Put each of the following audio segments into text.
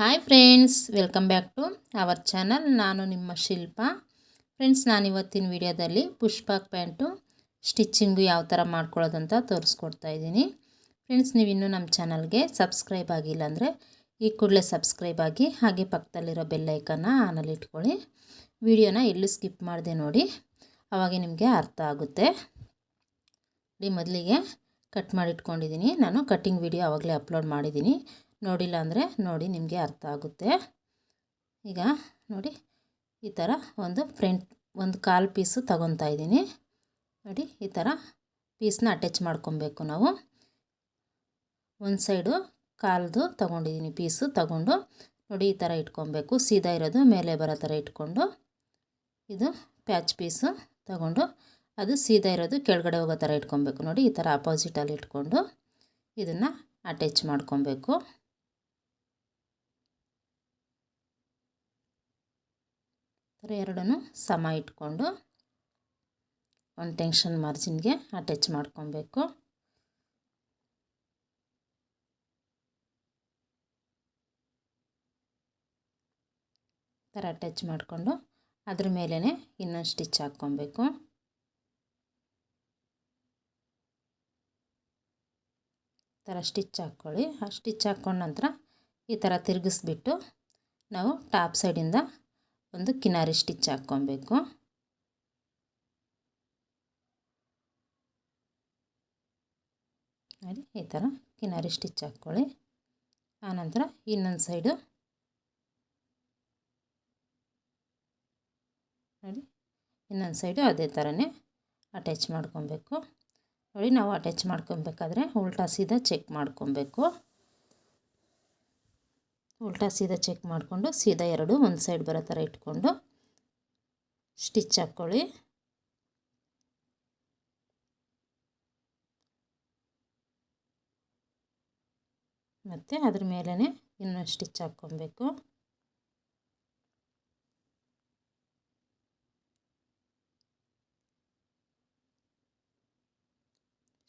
Hi friends, welcome back to our channel. ನಾನು ನಿಮ್ಮ ಶಿಲ್ಪ. Friends, ನಾನು ಇವತ್ತಿನ ವಿಡಿಯೋದಲ್ಲಿ ಪುಷ್ಪಾಕ್ ಪ್ಯಾಂಟು ಸ್ಟಿಚ್ಚಿಂಗು ಯಾವ ಥರ ಮಾಡ್ಕೊಳ್ಳೋದಂತ ತೋರಿಸ್ಕೊಡ್ತಾ ಇದ್ದೀನಿ. ಫ್ರೆಂಡ್ಸ್, ನೀವು ಇನ್ನೂ ನಮ್ಮ ಚಾನಲ್ಗೆ ಸಬ್ಸ್ಕ್ರೈಬ್ ಆಗಿಲ್ಲ ಅಂದರೆ ಈ ಕೂಡಲೇ ಸಬ್ಸ್ಕ್ರೈಬ್ ಆಗಿ, ಹಾಗೆ ಪಕ್ಕದಲ್ಲಿರೋ ಬೆಲ್ಲೈಕನ್ನ ಆನಲ್ಲಿ ಇಟ್ಕೊಳ್ಳಿ. ವಿಡಿಯೋನ ಎಲ್ಲೂ ಸ್ಕಿಪ್ ಮಾಡಿದೆ ನೋಡಿ, ಆವಾಗೆ ನಿಮಗೆ ಅರ್ಥ ಆಗುತ್ತೆ. ಮೊದಲಿಗೆ ಕಟ್ ಮಾಡಿ ಇಟ್ಕೊಂಡಿದ್ದೀನಿ. ನಾನು ಕಟ್ಟಿಂಗ್ ವಿಡಿಯೋ ಆವಾಗಲೇ ಅಪ್ಲೋಡ್ ಮಾಡಿದ್ದೀನಿ. ನೋಡಿಲ್ಲ ಅಂದರೆ ನೋಡಿ, ನಿಮಗೆ ಅರ್ಥ ಆಗುತ್ತೆ. ಈಗ ನೋಡಿ, ಈ ಥರ ಒಂದು ಕಾಲು ಪೀಸು ತಗೊತಾ ಇದ್ದೀನಿ. ನೋಡಿ, ಈ ಥರ ಪೀಸ್ನ ಅಟ್ಯಾಚ್ ಮಾಡ್ಕೊಬೇಕು. ನಾವು ಒಂದು ಸೈಡು ಕಾಲ್ದು ತೊಗೊಂಡಿದ್ದೀನಿ, ಪೀಸು ತಗೊಂಡು ನೋಡಿ ಈ ಥರ ಇಟ್ಕೊಬೇಕು. ಸೀದಾ ಇರೋದು ಮೇಲೆ ಬರೋ ಥರ ಇಟ್ಕೊಂಡು, ಇದು ಪ್ಯಾಚ್ ಪೀಸು ತಗೊಂಡು ಅದು ಸೀದಾ ಇರೋದು ಕೆಳಗಡೆ ಹೋಗೋ ಥರ ಇಟ್ಕೊಬೇಕು. ನೋಡಿ, ಈ ಥರ ಅಪೋಸಿಟಲ್ಲಿ ಇಟ್ಕೊಂಡು ಇದನ್ನು ಅಟ್ಯಾಚ್ ಮಾಡ್ಕೊಬೇಕು. ಥರ ಎರಡೂ ಸಮ ಇಟ್ಕೊಂಡು ಒಂದು ಟೆನ್ಷನ್ ಮಾರ್ಜಿನ್ಗೆ ಅಟ್ಯಾಚ್ ಮಾಡ್ಕೊಬೇಕು. ಥರ ಅಟ್ಯಾಚ್ ಮಾಡಿಕೊಂಡು ಅದ್ರ ಮೇಲೇ ಇನ್ನೊಂದು ಸ್ಟಿಚ್ ಹಾಕ್ಕೊಬೇಕು. ಥರ ಸ್ಟಿಚ್ ಹಾಕ್ಕೊಳ್ಳಿ. ಆ ಸ್ಟಿಚ್ ಹಾಕ್ಕೊಂಡ ನಂತರ ಈ ಥರ ತಿರುಗಿಸ್ಬಿಟ್ಟು ನಾವು ಟಾಪ್ ಸೈಡಿಂದ ಒಂದು ಕಿನಾರಿ ಸ್ಟಿಚ್ ಹಾಕ್ಕೊಬೇಕು. ನೋಡಿ, ಈ ಥರ ಕಿನಾರಿ ಸ್ಟಿಚ್ ಹಾಕ್ಕೊಳ್ಳಿ. ಆನಂತರ ಇನ್ನೊಂದು ಸೈಡು ನೋಡಿ, ಇನ್ನೊಂದು ಸೈಡು ಅದೇ ಥರನೇ ಅಟ್ಯಾಚ್ ಮಾಡ್ಕೊಬೇಕು. ನೋಡಿ, ನಾವು ಅಟ್ಯಾಚ್ ಮಾಡ್ಕೊಬೇಕಾದ್ರೆ ಉಲ್ಟಾ ಸೀದಾ ಚೆಕ್ ಮಾಡ್ಕೊಬೇಕು. ಉಲ್ಟಾ ಸೀದಾ ಚೆಕ್ ಮಾಡಿಕೊಂಡು ಸೀದಾ ಎರಡು ಒಂದು ಸೈಡ್ ಬರೋ ಥರ ಇಟ್ಕೊಂಡು ಸ್ಟಿಚ್ ಹಾಕ್ಕೊಳ್ಳಿ. ಮತ್ತು ಅದ್ರ ಮೇಲೇ ಇನ್ನೊಂದು ಸ್ಟಿಚ್ ಹಾಕ್ಕೊಬೇಕು.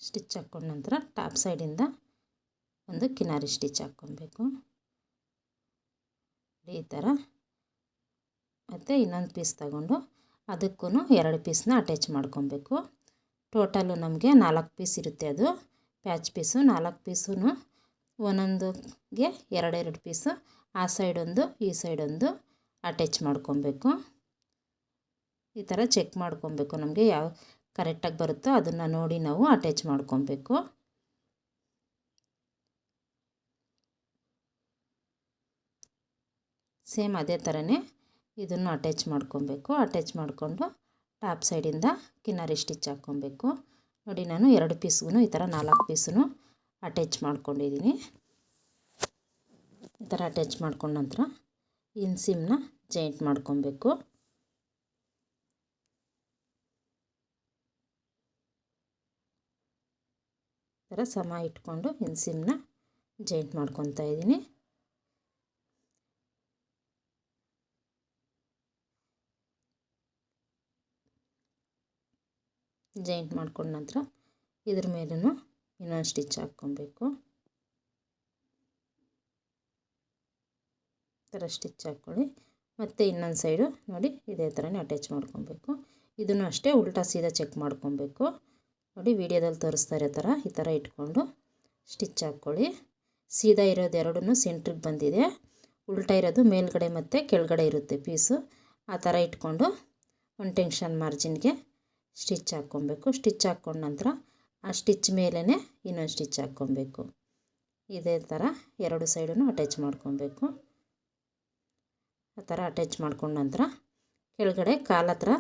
ಸ್ಟಿಚ್ ಹಾಕ್ಕೊಂಡ ನಂತರ ಟಾಪ್ ಸೈಡಿಂದ ಒಂದು ಕಿನಾರಿ ಸ್ಟಿಚ್ ಹಾಕ್ಕೊಬೇಕು. ಈ ಥರ ಮತ್ತು ಇನ್ನೊಂದು ಪೀಸ್ ತಗೊಂಡು ಅದಕ್ಕೂ ಎರಡು ಪೀಸ್ನ ಅಟ್ಯಾಚ್ ಮಾಡ್ಕೊಬೇಕು. ಟೋಟಲು ನಮಗೆ 4 ಪೀಸ್ ಇರುತ್ತೆ. ಅದು ಪ್ಯಾಚ್ ಪೀಸು 4 ಪೀಸು ಒಂದೊಂದುಗೆ ಎರಡೆರಡು ಪೀಸು ಆ ಸೈಡೊಂದು ಈ ಸೈಡೊಂದು ಅಟ್ಯಾಚ್ ಮಾಡ್ಕೊಬೇಕು. ಈ ಥರ ಚೆಕ್ ಮಾಡ್ಕೊಬೇಕು. ನಮಗೆ ಯಾವ ಕರೆಕ್ಟಾಗಿ ಬರುತ್ತೋ ಅದನ್ನು ನೋಡಿ ನಾವು ಅಟ್ಯಾಚ್ ಮಾಡ್ಕೊಬೇಕು. ಸೇಮ್ ಅದೇ ಥರನೇ ಇದನ್ನು ಅಟ್ಯಾಚ್ ಮಾಡ್ಕೊಬೇಕು. ಅಟ್ಯಾಚ್ ಮಾಡಿಕೊಂಡು ಟಾಪ್ ಸೈಡಿಂದ ಕಿನಾರಿ ಸ್ಟಿಚ್ ಹಾಕ್ಕೊಬೇಕು. ನೋಡಿ, ನಾನು 2 ಪೀಸ್ಗೂ ಈ ಥರ 4 ಪೀಸೂ ಅಟ್ಯಾಚ್ ಮಾಡ್ಕೊಂಡಿದ್ದೀನಿ. ಈ ಥರ ಅಟ್ಯಾಚ್ ಮಾಡ್ಕೊಂಡ ನಂತರ ಇನ್ಸಿಮ್ನ ಜಾಯಿಂಟ್ ಮಾಡ್ಕೊಬೇಕು. ಈ ಥರ ಸಮ ಇಟ್ಕೊಂಡು ಇನ್ಸಿಮ್ನ ಜಾಯಿಂಟ್ ಮಾಡ್ಕೊತಾ ಇದ್ದೀನಿ. ಜಾಯಿಂಟ್ ಮಾಡ್ಕೊಂಡ ನಂತರ ಇದ್ರ ಮೇಲೂ ಇನ್ನೊಂದು ಸ್ಟಿಚ್ ಹಾಕ್ಕೊಬೇಕು. ಥರ ಸ್ಟಿಚ್ ಹಾಕ್ಕೊಳ್ಳಿ. ಮತ್ತು ಇನ್ನೊಂದು ಸೈಡು ನೋಡಿ ಇದೇ ಥರನೇ ಅಟ್ಯಾಚ್ ಮಾಡ್ಕೊಬೇಕು. ಇದನ್ನು ಅಷ್ಟೇ ಉಲ್ಟಾ ಸೀದಾ ಚೆಕ್ ಮಾಡ್ಕೊಬೇಕು. ನೋಡಿ, ವಿಡಿಯೋದಲ್ಲಿ ತೋರಿಸ್ತಾ ಇರೋ ಥರ ಈ ಥರ ಇಟ್ಕೊಂಡು ಸ್ಟಿಚ್ ಹಾಕ್ಕೊಳ್ಳಿ. ಸೀದಾ ಇರೋದು ಎರಡೂ ಸೆಂಟ್ರಿಗೆ ಬಂದಿದೆ. ಉಲ್ಟಾ ಇರೋದು ಮೇಲ್ಗಡೆ ಮತ್ತು ಕೆಳಗಡೆ ಇರುತ್ತೆ ಪೀಸು. ಆ ಥರ ಇಟ್ಕೊಂಡು ಒಂದು ಟೆನ್ಷನ್ ಮಾರ್ಜಿನ್ಗೆ ಸ್ಟಿಚ್ ಹಾಕ್ಕೊಬೇಕು. ಸ್ಟಿಚ್ ಹಾಕ್ಕೊಂಡ ನಂತರ ಆ ಸ್ಟಿಚ್ ಮೇಲೇ ಇನ್ನೊಂದು ಸ್ಟಿಚ್ ಹಾಕ್ಕೊಬೇಕು. ಇದೇ ಥರ ಎರಡು ಸೈಡೂ ಅಟ್ಯಾಚ್ ಮಾಡ್ಕೊಬೇಕು. ಆ ಥರ ಅಟ್ಯಾಚ್ ಮಾಡ್ಕೊಂಡ ನಂತರ ಕೆಳಗಡೆ ಕಾಲತ್ರ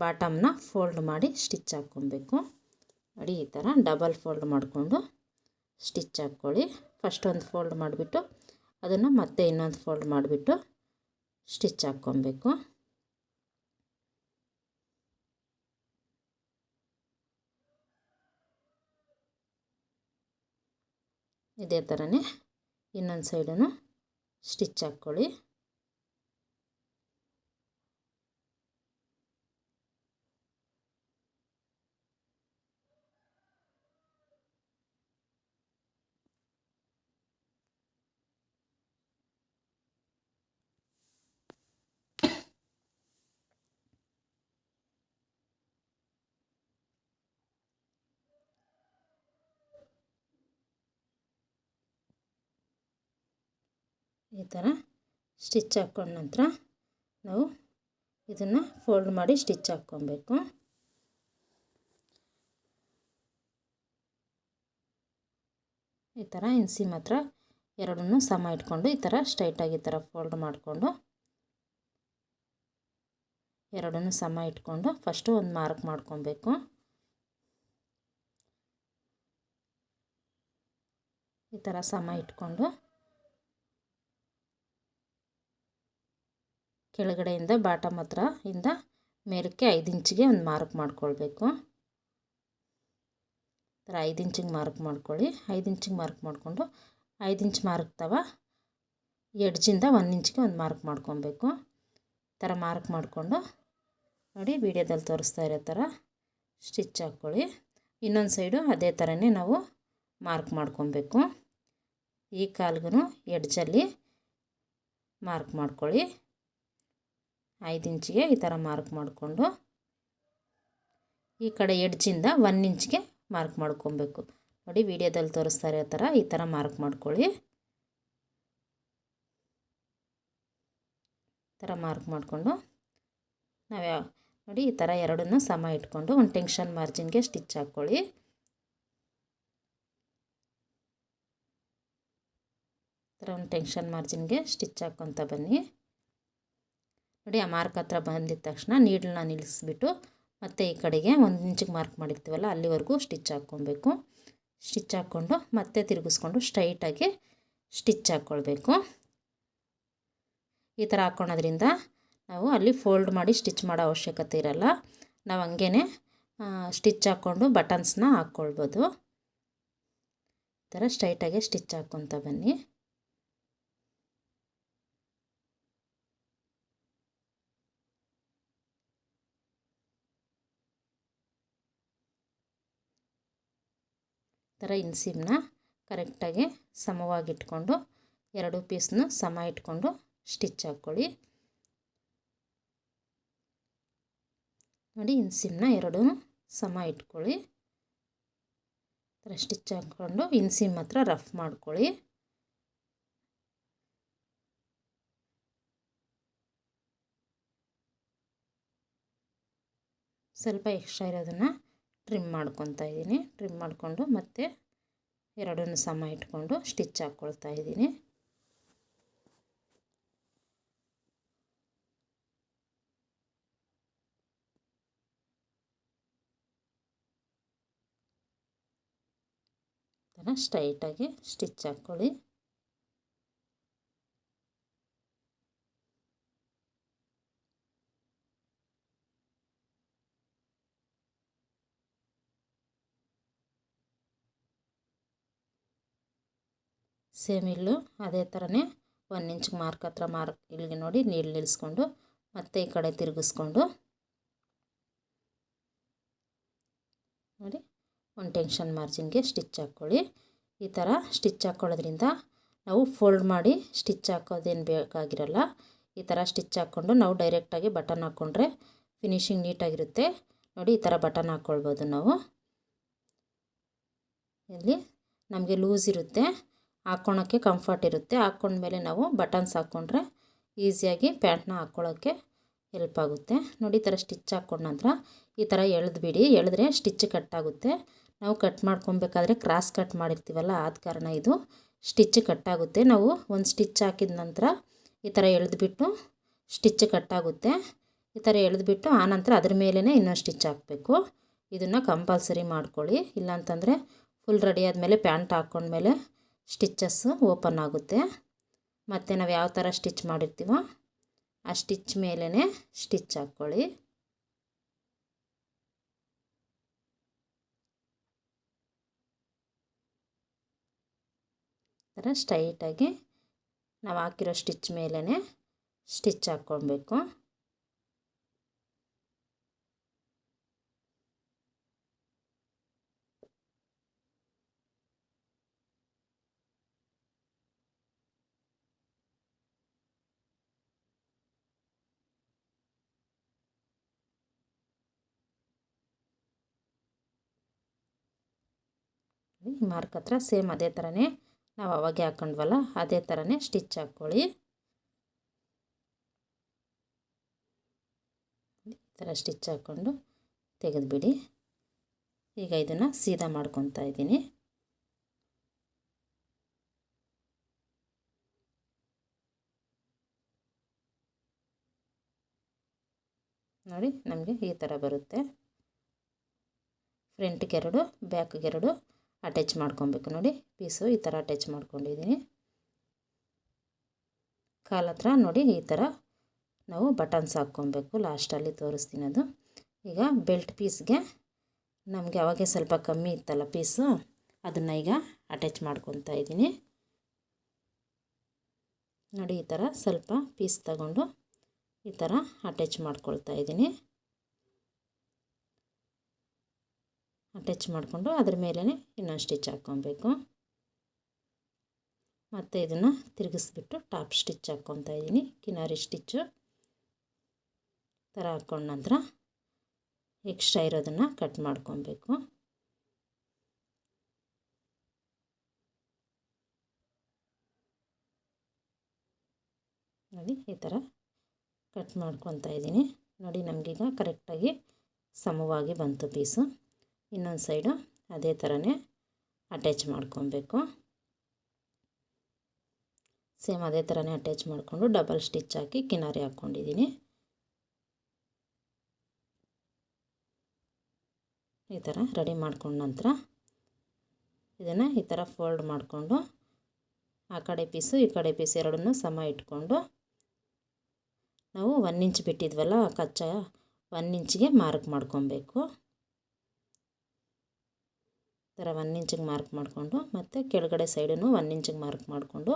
ಬಾಟಮ್ನ ಫೋಲ್ಡ್ ಮಾಡಿ ಸ್ಟಿಚ್ ಹಾಕ್ಕೊಬೇಕು. ನೋಡಿ, ಈ ಥರ ಡಬಲ್ ಫೋಲ್ಡ್ ಮಾಡಿಕೊಂಡು ಸ್ಟಿಚ್ ಹಾಕ್ಕೊಳ್ಳಿ. ಫಸ್ಟ್ ಒಂದು ಫೋಲ್ಡ್ ಮಾಡಿಬಿಟ್ಟು ಅದನ್ನು ಮತ್ತೆ ಇನ್ನೊಂದು ಫೋಲ್ಡ್ ಮಾಡಿಬಿಟ್ಟು ಸ್ಟಿಚ್ ಹಾಕ್ಕೊಬೇಕು. ಇದೇ ಥರನೇ ಇನ್ನೊಂದು ಸೈಡೂ ಸ್ಟಿಚ್ ಹಾಕ್ಕೊಳ್ಳಿ. ಈ ಥರ ಸ್ಟಿಚ್ ಹಾಕ್ಕೊಂಡ ನಂತರ ನಾವು ಇದನ್ನು ಫೋಲ್ಡ್ ಮಾಡಿ ಸ್ಟಿಚ್ ಹಾಕ್ಕೊಬೇಕು. ಈ ಥರ ಇನ್ಸೀಮ್ ಹತ್ರ ಎರಡನ್ನೂ ಸಮ ಇಟ್ಕೊಂಡು ಈ ಥರ ಸ್ಟ್ರೈಟಾಗಿ ಈ ಥರ ಫೋಲ್ಡ್ ಮಾಡಿಕೊಂಡು ಎರಡನ್ನೂ ಸಮ ಇಟ್ಕೊಂಡು ಫಸ್ಟು ಒಂದು ಮಾರ್ಕ್ ಮಾಡ್ಕೊಬೇಕು. ಈ ಥರ ಸಮ ಇಟ್ಕೊಂಡು ಕೆಳಗಡೆಯಿಂದ ಬಾಟಮ್ ಹತ್ರ ಇಂದ ಮೇಲಕ್ಕೆ 5 ಇಂಚಿಗೆ ಒಂದು ಮಾರ್ಕ್ ಮಾಡ್ಕೊಳ್ಬೇಕು. ಈ ಥರ 5 ಇಂಚಿಗೆ ಮಾರ್ಕ್ ಮಾಡ್ಕೊಳ್ಳಿ. 5 ಇಂಚಿಗೆ ಮಾರ್ಕ್ ಮಾಡಿಕೊಂಡು 5 ಇಂಚ್ ಮಾರ್ಕ್ ತವ ಎಡ್ಜಿಂದ 1 ಇಂಚಿಗೆ ಒಂದು ಮಾರ್ಕ್ ಮಾಡ್ಕೊಬೇಕು. ಈ ಥರ ಮಾರ್ಕ್ ಮಾಡಿಕೊಂಡು ನೋಡಿ ವಿಡಿಯೋದಲ್ಲಿ ತೋರಿಸ್ತಾ ಇರೋ ಥರ ಸ್ಟಿಚ್ ಹಾಕ್ಕೊಳ್ಳಿ. ಇನ್ನೊಂದು ಸೈಡು ಅದೇ ಥರನೇ ನಾವು ಮಾರ್ಕ್ ಮಾಡ್ಕೊಬೇಕು. ಈ ಕಾಲ್ಗೂ ಎಡ್ಜಲ್ಲಿ ಮಾರ್ಕ್ ಮಾಡ್ಕೊಳ್ಳಿ. 5 ಇಂಚಿಗೆ ಈ ಥರ ಮಾರ್ಕ್ ಮಾಡಿಕೊಂಡು ಈ ಕಡೆ ಎಡ್ಜಿಂದ 1 ಇಂಚಿಗೆ ಮಾರ್ಕ್ ಮಾಡ್ಕೊಬೇಕು. ನೋಡಿ ವಿಡಿಯೋದಲ್ಲಿ ತೋರಿಸ್ತಾ ಇರೋ ಥರ ಈ ಥರ ಮಾರ್ಕ್ ಮಾಡ್ಕೊಳ್ಳಿ. ಈ ಥರ ಮಾರ್ಕ್ ಮಾಡಿಕೊಂಡು ನಾವು ನೋಡಿ ಈ ಥರ ಎರಡನ್ನೂ ಸಮ ಇಟ್ಕೊಂಡು ಒಂದು ಟೆನ್ಷನ್ ಮಾರ್ಜಿನ್ಗೆ ಸ್ಟಿಚ್ ಹಾಕ್ಕೊಳ್ಳಿ. ಈ ಥರ ಒಂದು ಟೆನ್ಷನ್ ಮಾರ್ಜಿನ್ಗೆ ಸ್ಟಿಚ್ ಹಾಕ್ಕೊತ ಬನ್ನಿ. ನೋಡಿ ಆ ಮಾರ್ಕ್ ಹತ್ರ ಬಂದಿದ ತಕ್ಷಣ ನೀಡಲ್ನ ನಿಲ್ಲಿಸ್ಬಿಟ್ಟು ಮತ್ತು ಈ ಕಡೆಗೆ 1 ಇಂಚಿಗೆ ಮಾರ್ಕ್ ಮಾಡಿರ್ತೀವಲ್ಲ ಅಲ್ಲಿವರೆಗೂ ಸ್ಟಿಚ್ ಹಾಕ್ಕೊಬೇಕು. ಸ್ಟಿಚ್ ಹಾಕ್ಕೊಂಡು ಮತ್ತೆ ತಿರುಗಿಸ್ಕೊಂಡು ಸ್ಟ್ರೈಟಾಗಿ ಸ್ಟಿಚ್ ಹಾಕ್ಕೊಳ್ಬೇಕು. ಈ ಥರ ಹಾಕ್ಕೊಳೋದ್ರಿಂದ ನಾವು ಅಲ್ಲಿ ಫೋಲ್ಡ್ ಮಾಡಿ ಸ್ಟಿಚ್ ಮಾಡೋ ಅವಶ್ಯಕತೆ ಇರಲ್ಲ. ನಾವು ಹಂಗೇ ಸ್ಟಿಚ್ ಹಾಕ್ಕೊಂಡು ಬಟನ್ಸ್ನ ಹಾಕ್ಕೊಳ್ಬೋದು. ಈ ಥರ ಸ್ಟ್ರೈಟಾಗಿ ಸ್ಟಿಚ್ ಹಾಕ್ಕೊತ ಬನ್ನಿ. ಈ ಥರ ಇನ್ಸೀಮ್ನ ಕರೆಕ್ಟಾಗಿ ಸಮವಾಗಿಟ್ಕೊಂಡು 2 ಪೀಸ್ನ ಸಮ ಇಟ್ಕೊಂಡು ಸ್ಟಿಚ್ ಹಾಕ್ಕೊಳ್ಳಿ. ನೋಡಿ ಇನ್ಸೀಮ್ನ 2 ಸಮ ಇಟ್ಕೊಳ್ಳಿ. ಈ ಥರ ಸ್ಟಿಚ್ ಹಾಕ್ಕೊಂಡು ಇನ್ಸೀಮ್ ಹತ್ರ ರಫ್ ಮಾಡ್ಕೊಳ್ಳಿ. ಸ್ವಲ್ಪ ಎಕ್ಸ್ಟ್ರಾ ಇರೋದನ್ನು ಟ್ರಿಮ್ ಮಾಡ್ಕೊತಾ ಇದ್ದೀನಿ. ಟ್ರಿಮ್ ಮಾಡಿಕೊಂಡು ಮತ್ತೆ ಎರಡನ್ನೂ ಸಮ ಇಟ್ಕೊಂಡು ಸ್ಟಿಚ್ ಹಾಕ್ಕೊಳ್ತಾ ಇದ್ದೀನಿ. ಥರ ಸ್ಟ್ರೈಟಾಗಿ ಸ್ಟಿಚ್ ಹಾಕ್ಕೊಳ್ಳಿ. ಸೇಮ್ ಇಲ್ಲೂ ಅದೇ ಥರನೇ 1 ಇಂಚಿಗೆ ಮಾರ್ಕ್ ಹತ್ರ ಮಾರ್ಕ್ ಇಲ್ಲಿಗೆ ನೋಡಿ ನೀರು ನಿಲ್ಲಿಸ್ಕೊಂಡು ಮತ್ತೆ ಈ ಕಡೆ ತಿರುಗಿಸ್ಕೊಂಡು ನೋಡಿ ಒಂದು ಟೆನ್ಷನ್ ಮಾರ್ಜಿನ್ಗೆ ಸ್ಟಿಚ್ ಹಾಕ್ಕೊಳ್ಳಿ. ಈ ಥರ ಸ್ಟಿಚ್ ಹಾಕ್ಕೊಳ್ಳೋದ್ರಿಂದ ನಾವು ಫೋಲ್ಡ್ ಮಾಡಿ ಸ್ಟಿಚ್ ಹಾಕೋದೇನು ಬೇಕಾಗಿರಲ್ಲ. ಈ ಥರ ಸ್ಟಿಚ್ ಹಾಕ್ಕೊಂಡು ನಾವು ಡೈರೆಕ್ಟಾಗಿ ಬಟನ್ ಹಾಕ್ಕೊಂಡ್ರೆ ಫಿನಿಶಿಂಗ್ ನೀಟಾಗಿರುತ್ತೆ. ನೋಡಿ ಈ ಥರ ಬಟನ್ ಹಾಕ್ಕೊಳ್ಬೋದು ನಾವು. ಇಲ್ಲಿ ನಮಗೆ ಲೂಸ್ ಇರುತ್ತೆ, ಹಾಕ್ಕೊಳಕ್ಕೆ ಕಂಫರ್ಟ್ ಇರುತ್ತೆ. ಹಾಕ್ಕೊಂಡ್ಮೇಲೆ ನಾವು ಬಟನ್ಸ್ ಹಾಕ್ಕೊಂಡ್ರೆ ಈಸಿಯಾಗಿ ಪ್ಯಾಂಟ್ನ ಹಾಕ್ಕೊಳ್ಳೋಕ್ಕೆ ಹೆಲ್ಪ್ ಆಗುತ್ತೆ. ನೋಡಿ ಈ ಥರ ಸ್ಟಿಚ್ ಹಾಕ್ಕೊಂಡ ನಂತರ ಈ ಥರ ಎಳೆದ್ಬಿಡಿ. ಎಳೆದ್ರೆ ಸ್ಟಿಚ್ ಕಟ್ಟಾಗುತ್ತೆ. ನಾವು ಕಟ್ ಮಾಡ್ಕೊಬೇಕಾದ್ರೆ ಕ್ರಾಸ್ ಕಟ್ ಮಾಡಿರ್ತೀವಲ್ಲ ಆದ ಕಾರಣ ಇದು ಸ್ಟಿಚ್ ಕಟ್ಟಾಗುತ್ತೆ. ನಾವು ಒಂದು ಸ್ಟಿಚ್ ಹಾಕಿದ ನಂತರ ಈ ಥರ ಎಳೆದ್ಬಿಟ್ಟು ಸ್ಟಿಚ್ ಕಟ್ಟಾಗುತ್ತೆ. ಈ ಥರ ಎಳೆದ್ಬಿಟ್ಟು ಆನಂತರ ಅದ್ರ ಮೇಲೇ ಇನ್ನೊಂದು ಸ್ಟಿಚ್ ಹಾಕಬೇಕು. ಇದನ್ನು ಕಂಪಲ್ಸರಿ ಮಾಡ್ಕೊಳ್ಳಿ. ಇಲ್ಲಾಂತಂದರೆ ಫುಲ್ ರೆಡಿ ಆದಮೇಲೆ ಪ್ಯಾಂಟ್ ಹಾಕ್ಕೊಂಡ್ಮೇಲೆ ಸ್ಟಿಚಸ್ಸು ಓಪನ್ ಆಗುತ್ತೆ. ಮತ್ತು ನಾವು ಯಾವ ಥರ ಸ್ಟಿಚ್ ಮಾಡಿರ್ತೀವೋ ಆ ಸ್ಟಿಚ್ ಮೇಲೇ ಸ್ಟಿಚ್ ಹಾಕ್ಕೊಳ್ಳಿ. ಈ ಥರ ಸ್ಟ್ರೈಟಾಗಿ ನಾವು ಹಾಕಿರೋ ಸ್ಟಿಚ್ ಮೇಲೇ ಸ್ಟಿಚ್ ಹಾಕ್ಕೊಳ್ಬೇಕು. ಮಾರ್ಕ್ ಹತ್ರ ಸೇಮ್ ಅದೇ ಥರನೇ ನಾವು ಅವಾಗೆ ಹಾಕ್ಕೊಂಡ್ವಲ್ಲ ಅದೇ ಥರನೇ ಸ್ಟಿಚ್ ಹಾಕ್ಕೊಳ್ಳಿ. ಈ ಥರ ಸ್ಟಿಚ್ ಹಾಕ್ಕೊಂಡು ತೆಗೆದುಬಿಡಿ. ಈಗ ಇದನ್ನು ಸೀದಾ ಮಾಡ್ಕೊತಾ ಇದ್ದೀನಿ. ನೋಡಿ ನಮಗೆ ಈ ಥರ ಬರುತ್ತೆ. ಫ್ರಂಟ್ಗೆ 2 ಬ್ಯಾಕ್ಗೆ 2 ಅಟ್ಯಾಚ್ ಮಾಡ್ಕೊಬೇಕು. ನೋಡಿ ಪೀಸು ಈ ಥರ ಅಟ್ಯಾಚ್ ಮಾಡ್ಕೊಂಡಿದ್ದೀನಿ. ಕಾಲ ಹತ್ರ ನೋಡಿ ಈ ಥರ ನಾವು ಬಟನ್ಸ್ ಹಾಕ್ಕೊಬೇಕು. ಲಾಸ್ಟಲ್ಲಿ ತೋರಿಸ್ತೀನಿ ಅದು. ಈಗ ಬೆಲ್ಟ್ ಪೀಸ್ಗೆ ನಮಗೆ ಅವಾಗೆ ಸ್ವಲ್ಪ ಕಮ್ಮಿ ಇತ್ತಲ್ಲ ಪೀಸು, ಅದನ್ನು ಈಗ ಅಟ್ಯಾಚ್ ಮಾಡ್ಕೊತಾ ಇದ್ದೀನಿ. ನೋಡಿ ಈ ಥರ ಸ್ವಲ್ಪ ಪೀಸ್ ತಗೊಂಡು ಈ ಥರ ಅಟ್ಯಾಚ್ ಮಾಡ್ಕೊಳ್ತಾ ಇದ್ದೀನಿ. ಅಟ್ಯಾಚ್ ಮಾಡಿಕೊಂಡು ಅದ್ರ ಮೇಲೇ ಇನ್ನೊಂದು ಸ್ಟಿಚ್ ಹಾಕ್ಕೊಬೇಕು. ಮತ್ತು ಇದನ್ನು ತಿರುಗಿಸ್ಬಿಟ್ಟು ಟಾಪ್ ಸ್ಟಿಚ್ ಹಾಕ್ಕೊತಾ ಇದ್ದೀನಿ. ಕಿನಾರಿ ಸ್ಟಿಚ್ಚು ಥರ ಹಾಕ್ಕೊಂಡ ನಂತರ ಎಕ್ಸ್ಟ್ರಾ ಇರೋದನ್ನು ಕಟ್ ಮಾಡ್ಕೊಬೇಕು. ನೋಡಿ ಈ ಥರ ಕಟ್ ಮಾಡ್ಕೊತಾ ಇದ್ದೀನಿ. ನೋಡಿ ನಮಗೀಗ ಕರೆಕ್ಟಾಗಿ ಸಮವಾಗಿ ಬಂತು ಪೀಸು. ಇನ್ನೊಂದು ಸೈಡು ಅದೇ ಥರನೇ ಅಟ್ಯಾಚ್ ಮಾಡ್ಕೊಬೇಕು. ಸೇಮ್ ಅದೇ ಥರನೇ ಅಟ್ಯಾಚ್ ಮಾಡಿಕೊಂಡು ಡಬಲ್ ಸ್ಟಿಚ್ ಹಾಕಿ ಕಿನಾರಿ ಹಾಕ್ಕೊಂಡಿದ್ದೀನಿ. ಈ ಥರ ರೆಡಿ ಮಾಡ್ಕೊಂಡ ನಂತರ ಇದನ್ನು ಈ ಥರ ಫೋಲ್ಡ್ ಮಾಡಿಕೊಂಡು ಆ ಕಡೆ ಪೀಸು ಈ ಕಡೆ ಪೀಸ್ ಎರಡನ್ನೂ ಸಮ ಇಟ್ಕೊಂಡು ನಾವು 1 ಇಂಚ್ ಬಿಟ್ಟಿದ್ವಲ್ಲ ಕಚ್ಚಾ 1 ಇಂಚಿಗೆ ಮಾರ್ಕ್ ಮಾಡ್ಕೊಬೇಕು. ಈ ಥರ 1 ಇಂಚಿಗೆ ಮಾರ್ಕ್ ಮಾಡಿಕೊಂಡು ಮತ್ತು ಕೆಳಗಡೆ ಸೈಡನ್ನು 1 ಇಂಚಿಗೆ ಮಾರ್ಕ್ ಮಾಡಿಕೊಂಡು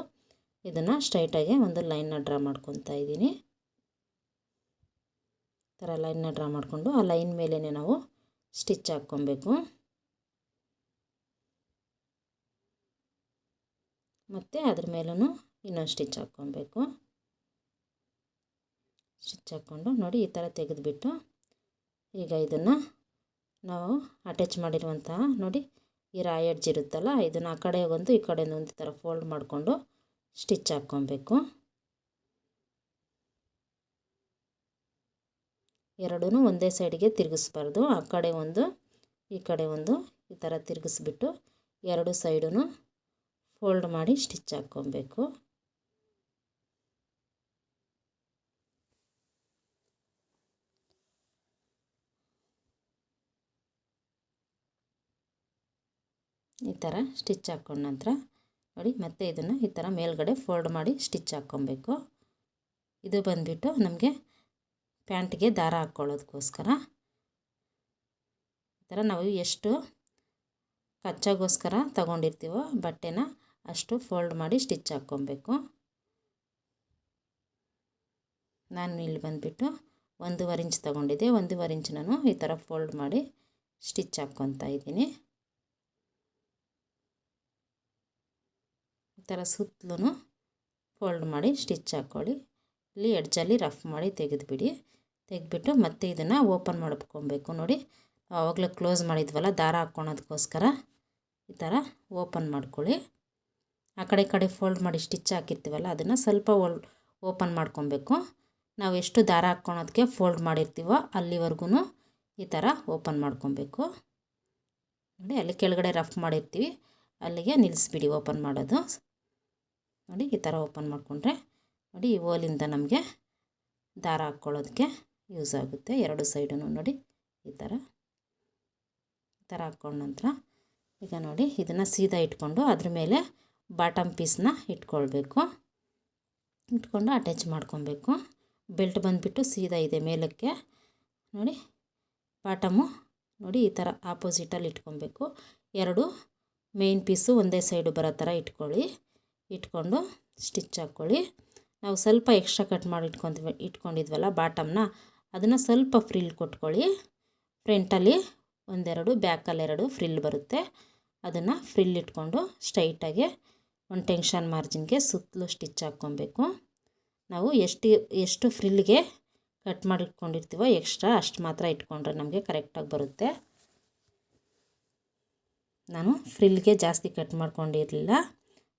ಇದನ್ನು ಸ್ಟ್ರೈಟಾಗಿ ಒಂದು ಲೈನ್ನ ಡ್ರಾ ಮಾಡ್ಕೊತಾ ಇದ್ದೀನಿ. ಈ ಥರ ಲೈನ್ನ ಡ್ರಾ ಮಾಡಿಕೊಂಡು ಆ ಲೈನ್ ಮೇಲೇ ನಾವು ಸ್ಟಿಚ್ ಹಾಕ್ಕೊಬೇಕು. ಮತ್ತು ಅದ್ರ ಮೇಲೂ ಇನ್ನೊಂದು ಸ್ಟಿಚ್ ಹಾಕ್ಕೊಬೇಕು. ಸ್ಟಿಚ್ ಹಾಕ್ಕೊಂಡು ನೋಡಿ ಈ ಥರ ತೆಗೆದುಬಿಟ್ಟು ಈಗ ಇದನ್ನು ನಾವು ಅಟ್ಯಾಚ್ ಮಾಡಿರುವಂತಹ ನೋಡಿ ಈ ರಾ ಎಡ್ಜ್ ಇರುತ್ತಲ್ಲ, ಇದನ್ನು ಆ ಕಡೆ ಒಂದು ಈ ಕಡೆ ಒಂದು ಈ ಥರ ಫೋಲ್ಡ್ ಮಾಡಿಕೊಂಡು ಸ್ಟಿಚ್ ಹಾಕ್ಕೊಬೇಕು. ಎರಡೂ ಒಂದೇ ಸೈಡಿಗೆ ತಿರುಗಿಸ್ಬಾರ್ದು. ಆ ಕಡೆ ಒಂದು ಈ ಕಡೆ ಒಂದು ಈ ಥರ ತಿರುಗಿಸ್ಬಿಟ್ಟು ಎರಡು ಸೈಡೂ ಫೋಲ್ಡ್ ಮಾಡಿ ಸ್ಟಿಚ್ ಹಾಕ್ಕೊಬೇಕು. ಈ ಥರ ಸ್ಟಿಚ್ ಹಾಕ್ಕೊಂಡ ನಂತರ ನೋಡಿ ಮತ್ತೆ ಇದನ್ನು ಈ ಥರ ಮೇಲ್ಗಡೆ ಫೋಲ್ಡ್ ಮಾಡಿ ಸ್ಟಿಚ್ ಹಾಕ್ಕೊಬೇಕು. ಇದು ಬಂದುಬಿಟ್ಟು ನಮಗೆ ಪ್ಯಾಂಟ್ಗೆ ದಾರ ಹಾಕ್ಕೊಳ್ಳೋದಕ್ಕೋಸ್ಕರ. ಈ ಥರ ನಾವು ಎಷ್ಟು ಕಚ್ಚಾಗೋಸ್ಕರ ತಗೊಂಡಿರ್ತೀವೋ ಬಟ್ಟೆನ ಅಷ್ಟು ಫೋಲ್ಡ್ ಮಾಡಿ ಸ್ಟಿಚ್ ಹಾಕ್ಕೊಬೇಕು. ನಾನು ಇಲ್ಲಿ ಬಂದುಬಿಟ್ಟು 1.5 ಇಂಚ್ ತೊಗೊಂಡಿದ್ದೆ. 1.5 ಇಂಚ್ ನಾನು ಈ ಥರ ಫೋಲ್ಡ್ ಮಾಡಿ ಸ್ಟಿಚ್ ಹಾಕ್ಕೊತಾ ಇದ್ದೀನಿ. ಈ ಥರ ಸುತ್ತಲೂ ಫೋಲ್ಡ್ ಮಾಡಿ ಸ್ಟಿಚ್ ಹಾಕ್ಕೊಳ್ಳಿ. ಇಲ್ಲಿ ಎಡ್ಜಲ್ಲಿ ರಫ್ ಮಾಡಿ ತೆಗೆದುಬಿಡಿ. ತೆಗೆದ್ಬಿಟ್ಟು ಮತ್ತೆ ಇದನ್ನು ಓಪನ್ ಮಾಡ್ಕೊಬೇಕು. ನೋಡಿ ಆವಾಗಲೇ ಕ್ಲೋಸ್ ಮಾಡಿದ್ವಲ್ಲ ದಾರ ಹಾಕ್ಕೊಳೋದಕ್ಕೋಸ್ಕರ ಈ ಥರ ಓಪನ್ ಮಾಡ್ಕೊಳ್ಳಿ. ಆ ಕಡೆ ಫೋಲ್ಡ್ ಮಾಡಿ ಸ್ಟಿಚ್ ಹಾಕಿರ್ತೀವಲ್ಲ ಅದನ್ನು ಸ್ವಲ್ಪ ಓಪನ್ ಮಾಡ್ಕೊಬೇಕು. ನಾವು ಎಷ್ಟು ದಾರ ಹಾಕ್ಕೊಳೋದಕ್ಕೆ ಫೋಲ್ಡ್ ಮಾಡಿರ್ತೀವೋ ಅಲ್ಲಿವರೆಗೂ ಈ ಥರ ಓಪನ್ ಮಾಡ್ಕೊಬೇಕು. ನೋಡಿ ಅಲ್ಲಿ ಕೆಳಗಡೆ ರಫ್ ಮಾಡಿರ್ತೀವಿ ಅಲ್ಲಿಗೆ ನಿಲ್ಲಿಸ್ಬಿಡಿ ಓಪನ್ ಮಾಡೋದು. ನೋಡಿ ಈ ಥರ ಓಪನ್ ಮಾಡಿಕೊಂಡ್ರೆ ನೋಡಿ ಈ ಹೋಲಿಂದ ನಮಗೆ ದಾರ ಹಾಕ್ಕೊಳ್ಳೋದಕ್ಕೆ ಯೂಸ್ ಆಗುತ್ತೆ. ಎರಡು ಸೈಡೂ ನೋಡಿ ಈ ಥರ ಹಾಕ್ಕೊಂಡ ನಂತರ ಈಗ ನೋಡಿ ಇದನ್ನು ಸೀದಾ ಇಟ್ಕೊಂಡು ಅದ್ರ ಮೇಲೆ ಬಾಟಮ್ ಪೀಸ್ನ ಇಟ್ಕೊಳ್ಬೇಕು. ಇಟ್ಕೊಂಡು ಅಟ್ಯಾಚ್ ಮಾಡ್ಕೊಬೇಕು. ಬೆಲ್ಟ್ ಬಂದುಬಿಟ್ಟು ಸೀದಾ ಇದೆ ಮೇಲಕ್ಕೆ. ನೋಡಿ ಬಾಟಮು ನೋಡಿ ಈ ಥರ ಆಪೋಸಿಟಲ್ಲಿ ಇಟ್ಕೊಬೇಕು. ಎರಡು ಮೇನ್ ಪೀಸು ಒಂದೇ ಸೈಡು ಬರೋ ಥರ ಇಟ್ಕೊಂಡು ಸ್ಟಿಚ್ ಹಾಕ್ಕೊಳ್ಳಿ. ನಾವು ಸ್ವಲ್ಪ ಎಕ್ಸ್ಟ್ರಾ ಕಟ್ ಮಾಡಿ ಇಟ್ಕೊಂಡಿದ್ವಲ್ಲ ಬಾಟಮ್ನ ಅದನ್ನು ಸ್ವಲ್ಪ ಫ್ರಿಲ್ ಕೊಟ್ಕೊಳ್ಳಿ. ಫ್ರಂಟಲ್ಲಿ 1-2 ಬ್ಯಾಕಲ್ಲಿ 2 ಫ್ರಿಲ್ ಬರುತ್ತೆ. ಅದನ್ನು ಫ್ರಿಲ್ ಇಟ್ಕೊಂಡು ಸ್ಟ್ರೈಟಾಗಿ ಒಂದು ಟೆನ್ಷನ್ ಮಾರ್ಜಿನ್ಗೆ ಸುತ್ತಲೂ ಸ್ಟಿಚ್ ಹಾಕ್ಕೊಬೇಕು. ನಾವು ಎಷ್ಟು ಫ್ರಿಲ್ಗೆ ಕಟ್ ಮಾಡಿ ಇಟ್ಕೊಂಡಿರ್ತೀವೋ ಎಕ್ಸ್ಟ್ರಾ ಅಷ್ಟು ಮಾತ್ರ ಇಟ್ಕೊಂಡ್ರೆ ನಮಗೆ ಕರೆಕ್ಟಾಗಿ ಬರುತ್ತೆ. ನಾನು ಫ್ರಿಲ್ಗೆ ಜಾಸ್ತಿ ಕಟ್ ಮಾಡ್ಕೊಂಡಿರಲಿಲ್ಲ.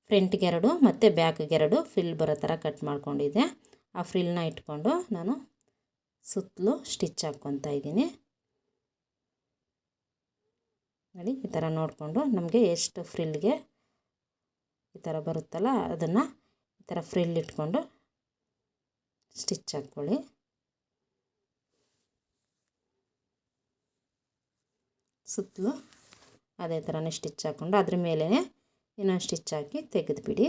ಫ್ರಂಟ್ಗೆ 2 ಮತ್ತು ಬ್ಯಾಕ್ಗೆ 2 ಫ್ರಿಲ್ ಬರೋ ಥರ ಕಟ್ ಮಾಡ್ಕೊಂಡಿದ್ದೆ. ಆ ಫ್ರಿಲ್ನ ಇಟ್ಕೊಂಡು ನಾನು ಸುತ್ತಲೂ ಸ್ಟಿಚ್ ಹಾಕ್ಕೊತಾ ಇದ್ದೀನಿ. ನೋಡಿ ಈ ಥರ ನೋಡಿಕೊಂಡು ನಮಗೆ ಎಷ್ಟು ಫ್ರಿಲ್ಗೆ ಈ ಥರ ಬರುತ್ತಲ್ಲ ಅದನ್ನು ಈ ಥರ ಫ್ರಿಲ್ ಇಟ್ಕೊಂಡು ಸ್ಟಿಚ್ ಹಾಕ್ಕೊಳ್ಳಿ. ಸುತ್ತಲೂ ಅದೇ ಥರನೇ ಸ್ಟಿಚ್ ಹಾಕ್ಕೊಂಡು ಅದ್ರ ಮೇಲೆ ಇನ್ನೊಂದು ಸ್ಟಿಚ್ ಹಾಕಿ ತೆಗೆದುಬಿಡಿ.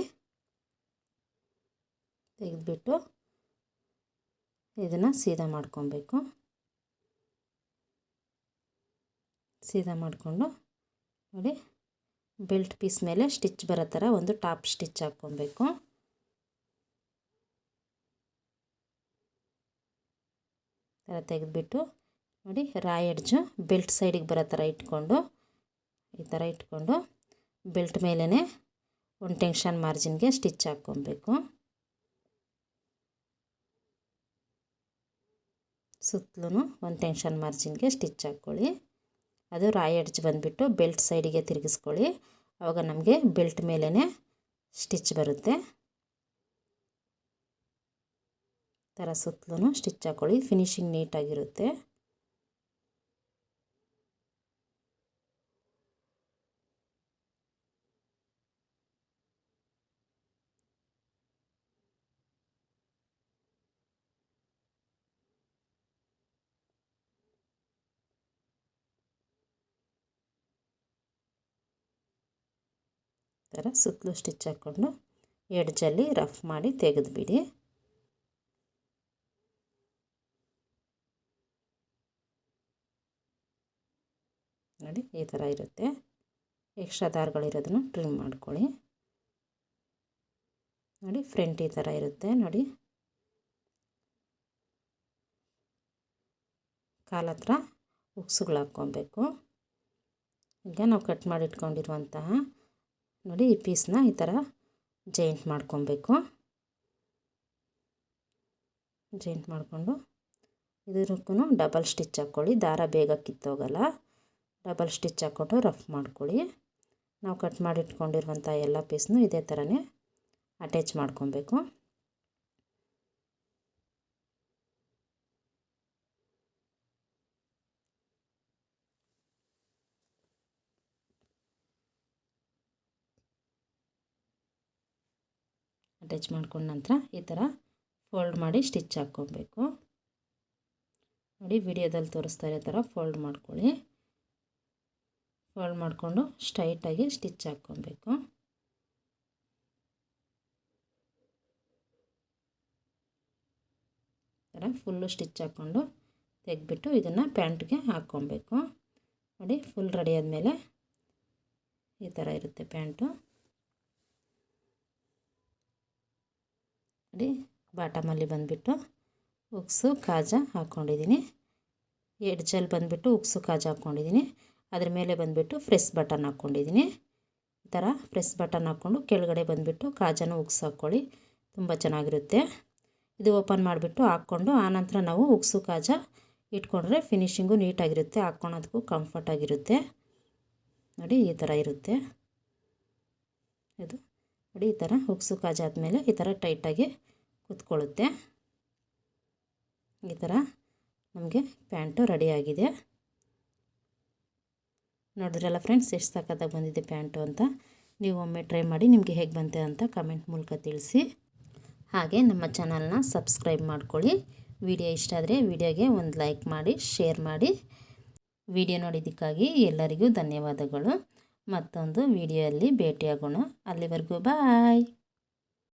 ತೆಗೆದುಬಿಟ್ಟು ಇದನ್ನು ಸೀದಾ ಮಾಡ್ಕೊಬೇಕು. ಸೀದಾ ಮಾಡಿಕೊಂಡು ನೋಡಿ ಬೆಲ್ಟ್ ಪೀಸ್ ಮೇಲೆ ಸ್ಟಿಚ್ ಬರೋ ಥರ ಒಂದು ಟಾಪ್ ಸ್ಟಿಚ್ ಹಾಕ್ಕೊಬೇಕು. ಥರ ತೆಗೆದುಬಿಟ್ಟು ನೋಡಿ ರಾಯ್ ಎಡ್ಜು ಬೆಲ್ಟ್ ಸೈಡಿಗೆ ಬರೋ ಥರ ಇಟ್ಕೊಂಡು ಈ ಥರ ಇಟ್ಕೊಂಡು ಬೆಲ್ಟ್ ಮೇಲೇ ಒಂದು ಟೆನ್ಷನ್ ಮಾರ್ಜಿನ್ಗೆ ಸ್ಟಿಚ್ ಹಾಕ್ಕೊಬೇಕು. ಸುತ್ತಲೂ ಒಂದು ಟೆನ್ಷನ್ ಮಾರ್ಜಿನ್ಗೆ ಸ್ಟಿಚ್ ಹಾಕ್ಕೊಳ್ಳಿ. ಅದು ರಾಯ್ ಎಡ್ಜ್ ಬಂದುಬಿಟ್ಟು ಬೆಲ್ಟ್ ಸೈಡಿಗೆ ತಿರುಗಿಸ್ಕೊಳ್ಳಿ. ಆವಾಗ ನಮಗೆ ಬೆಲ್ಟ್ ಮೇಲೇ ಸ್ಟಿಚ್ ಬರುತ್ತೆ. ಥರ ಸುತ್ತಲೂ ಸ್ಟಿಚ್ ಹಾಕ್ಕೊಳ್ಳಿ. ಫಿನಿಶಿಂಗ್ ನೀಟಾಗಿರುತ್ತೆ. ಥರ ಸುತ್ತಲೂ ಸ್ಟಿಚ್ ಹಾಕ್ಕೊಂಡು ಎಡ್ಜಲ್ಲಿ ರಫ್ ಮಾಡಿ ತೆಗೆದುಬಿಡಿ. ನೋಡಿ ಈ ಥರ ಇರುತ್ತೆ. ಎಕ್ಸ್ಟ್ರಾ ದಾರಗಳಿರೋದನ್ನು ಟ್ರಿಮ್ ಮಾಡ್ಕೊಳ್ಳಿ. ನೋಡಿ ಫ್ರಂಟ್ ಈ ಥರ ಇರುತ್ತೆ. ನೋಡಿ ಕಾಲ ಹತ್ರ ಉಕ್ಸುಗಳು ಹಾಕ್ಕೊಬೇಕು. ಈಗ ನಾವು ಕಟ್ ಮಾಡಿ ಇಟ್ಕೊಂಡಿರುವಂತಹ ನೋಡಿ ಈ ಪೀಸ್ನ ಈ ಥರ ಜಾಯಿಂಟ್ ಮಾಡ್ಕೊಬೇಕು. ಜಾಯಿಂಟ್ ಮಾಡಿಕೊಂಡು ಇದಕ್ಕೂ ಡಬಲ್ ಸ್ಟಿಚ್ ಹಾಕ್ಕೊಳ್ಳಿ. ದಾರ ಬೇಗ ಕಿತ್ತೋಗಲ್ಲ. ಡಬಲ್ ಸ್ಟಿಚ್ ಹಾಕ್ಕೊಂಡು ರಫ್ ಮಾಡ್ಕೊಳ್ಳಿ. ನಾವು ಕಟ್ ಮಾಡಿ ಇಟ್ಕೊಂಡಿರುವಂಥ ಎಲ್ಲ ಪೀಸ್ನು ಇದೇ ಥರನೇ ಅಟ್ಯಾಚ್ ಮಾಡ್ಕೊಬೇಕು. ಅಟ್ಯಾಚ್ ಮಾಡ್ಕೊಂಡ ನಂತರ ಈ ಥರ ಫೋಲ್ಡ್ ಮಾಡಿ ಸ್ಟಿಚ್ ಹಾಕ್ಕೊಬೇಕು. ನೋಡಿ ವಿಡಿಯೋದಲ್ಲಿ ತೋರಿಸ್ತಾ ಇರೋ ಥರ ಫೋಲ್ಡ್ ಮಾಡ್ಕೊಳ್ಳಿ. ಫೋಲ್ಡ್ ಮಾಡಿಕೊಂಡು ಸ್ಟ್ರೈಟಾಗಿ ಸ್ಟಿಚ್ ಹಾಕ್ಕೊಬೇಕು. ಥರ ಫುಲ್ಲು ಸ್ಟಿಚ್ ಹಾಕ್ಕೊಂಡು ತೆಗೆದ್ಬಿಟ್ಟು ಇದನ್ನು ಪ್ಯಾಂಟ್ಗೆ ಹಾಕ್ಕೊಬೇಕು. ನೋಡಿ ಫುಲ್ ರೆಡಿ ಆದಮೇಲೆ ಈ ಥರ ಇರುತ್ತೆ ಪ್ಯಾಂಟು. ನೋಡಿ ಬಾಟಮಲ್ಲಿ ಬಂದುಬಿಟ್ಟು ಉಕ್ಸು ಕಾಜಾ ಹಾಕ್ಕೊಂಡಿದ್ದೀನಿ. ಎಡ್ಜಲ್ಲಿ ಬಂದುಬಿಟ್ಟು ಉಕ್ಸು ಕಾಜಾ ಹಾಕ್ಕೊಂಡಿದ್ದೀನಿ. ಅದ್ರ ಮೇಲೆ ಬಂದುಬಿಟ್ಟು ಪ್ರೆಸ್ ಬಟನ್ ಹಾಕ್ಕೊಂಡಿದ್ದೀನಿ. ಈ ಥರ ಪ್ರೆಸ್ ಬಟನ್ ಹಾಕ್ಕೊಂಡು ಕೆಳಗಡೆ ಬಂದುಬಿಟ್ಟು ಕಾಜಾನು ಉಕ್ಸು ಹಾಕ್ಕೊಳ್ಳಿ. ತುಂಬ ಚೆನ್ನಾಗಿರುತ್ತೆ. ಇದು ಓಪನ್ ಮಾಡಿಬಿಟ್ಟು ಹಾಕ್ಕೊಂಡು ಆನಂತರ ನಾವು ಉಕ್ಸು ಕಾಜಾ ಇಟ್ಕೊಂಡ್ರೆ ಫಿನಿಶಿಂಗು ನೀಟಾಗಿರುತ್ತೆ. ಹಾಕ್ಕೊಳೋದಕ್ಕೂ ಕಂಫರ್ಟಾಗಿರುತ್ತೆ. ನೋಡಿ ಈ ಥರ ಇರುತ್ತೆ ಇದು. ನೋಡಿ ಈ ಥರ ಉಕ್ಸು ಕಾಜಾ ಆದಮೇಲೆ ಈ ಥರ ಟೈಟಾಗಿ ಕೂತ್ಕೊಳ್ಳುತ್ತೆ. ಈ ಥರ ನಮಗೆ ಪ್ಯಾಂಟು ರೆಡಿಯಾಗಿದೆ. ನೋಡಿದ್ರಲ್ಲ ಫ್ರೆಂಡ್ಸ್ ಎಷ್ಟು ಸಖತ್ತಾಗಿ ಬಂದಿದೆ ಪ್ಯಾಂಟು ಅಂತ. ನೀವು ಒಮ್ಮೆ ಟ್ರೈ ಮಾಡಿ ನಿಮಗೆ ಹೇಗೆ ಬಂತೆ ಅಂತ ಕಮೆಂಟ್ ಮೂಲಕ ತಿಳಿಸಿ. ಹಾಗೆ ನಮ್ಮ ಚಾನಲ್ನ ಸಬ್ಸ್ಕ್ರೈಬ್ ಮಾಡ್ಕೊಳ್ಳಿ. ವಿಡಿಯೋ ಇಷ್ಟ ಆದರೆ ವಿಡಿಯೋಗೆ ಒಂದು ಲೈಕ್ ಮಾಡಿ, ಶೇರ್ ಮಾಡಿ. ವಿಡಿಯೋ ನೋಡಿದ್ದಕ್ಕಾಗಿ ಎಲ್ಲರಿಗೂ ಧನ್ಯವಾದಗಳು. ಮತ್ತೊಂದು ವಿಡಿಯೋಯಲ್ಲಿ ಭೇಟಿಯಾಗೋಣ. ಅಲ್ಲಿವರೆಗೂ ಬಾಯ್.